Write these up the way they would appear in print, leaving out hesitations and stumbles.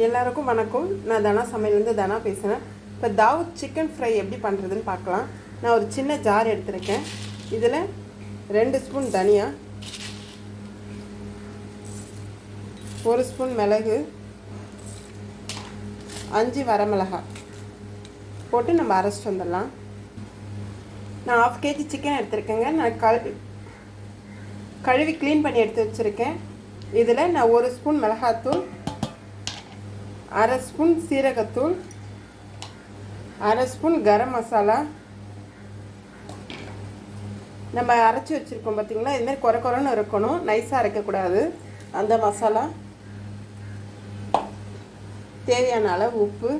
எல்லாருக்கும் வணக்கம். நான் தனா சமையலேருந்து தனா பேசுகிறேன். இப்போ தாவூத் சிக்கன் ஃப்ரை எப்படி பண்ணுறதுன்னு பார்க்கலாம். நான் ஒரு சின்ன ஜார் எடுத்துருக்கேன். இதில் 2 ஸ்பூன் தனியா, 1 ஸ்பூன் மிளகு, 5 வரமிளகாய் போட்டு நம்ம அரைச்சிட்டு வந்துடலாம். நான் 1/2 kg சிக்கன் எடுத்துருக்கேங்க. நான் கழுவி க்ளீன் பண்ணி எடுத்து வச்சுருக்கேன். இதில் நான் 1 ஸ்பூன் மிளகாத்தூள், 1/2 ஸ்பூன் சீரகத்தூள், 1/2 ஸ்பூன் கரம் மசாலா, நம்ம அரைச்சி வச்சுருக்கோம் பார்த்திங்களா, இதுமாதிரி குறை குறைன்னு இருக்கணும், நைஸாக அரைக்கக்கூடாது. அந்த மசாலா, தேவையான அளவு உப்பு,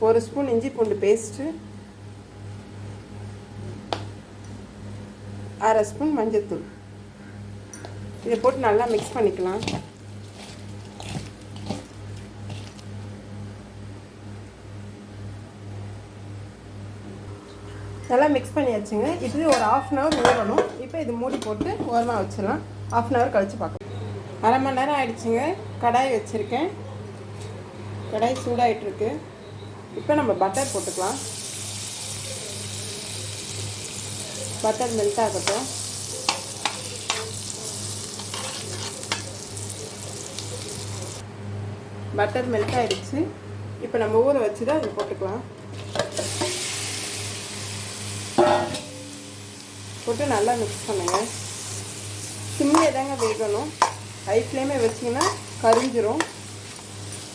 ஒரு ஸ்பூன் இஞ்சி பூண்டு பேஸ்ட்டு, 1/2 ஸ்பூன் மஞ்சள்தூள். இதை போட்டு நல்லா மிக்ஸ் பண்ணிக்கலாம். நல்லா மிக்ஸ் பண்ணியாச்சுங்க. இது ஒரு 1/2 hour ஊறணும். இப்போ இது மூடி போட்டு ஓரமாக வச்சிடலாம். 1/2 hour கழித்து பார்க்கலாம். 1/2 மணி நேரம் ஆகிடுச்சுங்க. கடாய் வச்சுருக்கேன். கடாய் சூடாகிட்டுருக்கு. இப்போ நம்ம பட்டர் போட்டுக்கலாம். பட்டர் மெல்ட் ஆகட்டும். பட்டர் மெல்ட் ஆகிடுச்சு. இப்போ நம்ம ஊற வச்சு தான் அதை போட்டுக்கலாம். போட்டு நல்லா மிக்ஸ் பண்ணுங்கள். சிம்மிலே தாங்க வேகணும். ஹை ஃப்ளேமே வச்சிங்கன்னா கரிஞ்சிரும்,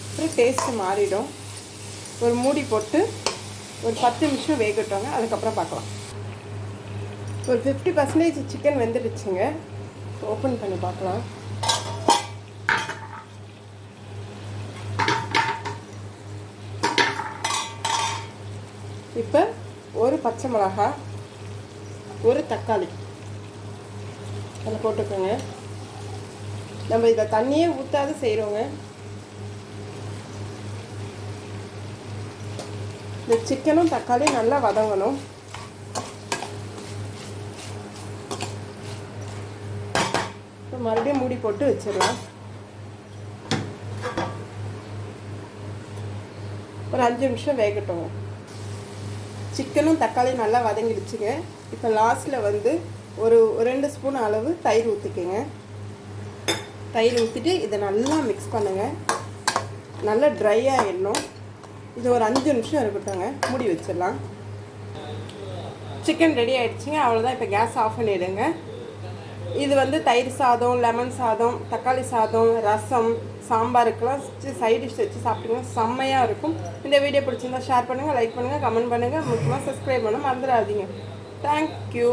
அப்புறம் டேஸ்ட்டு மாறிடும். ஒரு மூடி போட்டு ஒரு 10 நிமிஷம் வேகட்டோங்க. அதுக்கப்புறம் பார்க்கலாம். ஒரு 50% சிக்கன் வெந்துடுச்சுங்க. ஓப்பன் பண்ணி பார்க்கலாம். இப்போ ஒரு பச்சை மிளகாய், ஒரு தக்காளி அதில் போட்டுக்கோங்க. நம்ம இதை தண்ணியே ஊற்றாது செய்கிறோங்க. இந்த சிக்கனும் தக்காளியும் நல்லா வதங்கணும். இப்போ மறுபடியும் மூடி போட்டு வச்சிடலாம். ஒரு 5 நிமிஷம் வேகட்டும். சிக்கனும் தக்காளியும் நல்லா வதங்கிடுச்சுங்க. இப்போ லாஸ்ட்டில் வந்து ஒரு 2 ஸ்பூன் அளவு தயிர் ஊற்றிக்கோங்க. தயிர் ஊற்றிட்டு இதை நல்லா மிக்ஸ் பண்ணுங்கள். நல்லா ட்ரை ஆகிடணும். இது ஒரு 5 நிமிஷம் இருக்கட்டும்ங்க. மூடி வச்சிடலாம். சிக்கன் ரெடி ஆகிடுச்சிங்க. அவ்வளோதான். இப்போ கேஸ் ஆஃப் பண்ணிவிடுங்க. இது வந்து தயிர் சாதம், லெமன் சாதம், தக்காளி சாதம், ரசம், சாம்பாருக்கெல்லாம் சைட் டிஷ் வச்சு சாப்பிட்டீங்கன்னா செம்மையாக இருக்கும். இந்த வீடியோ பிடிச்சிருந்தா ஷேர் பண்ணுங்கள், லைக் பண்ணுங்கள், கமெண்ட் பண்ணுங்கள். முக்கியமாக சப்ஸ்கிரைப் பண்ண மறந்துடாதீங்க. தேங்க்யூ.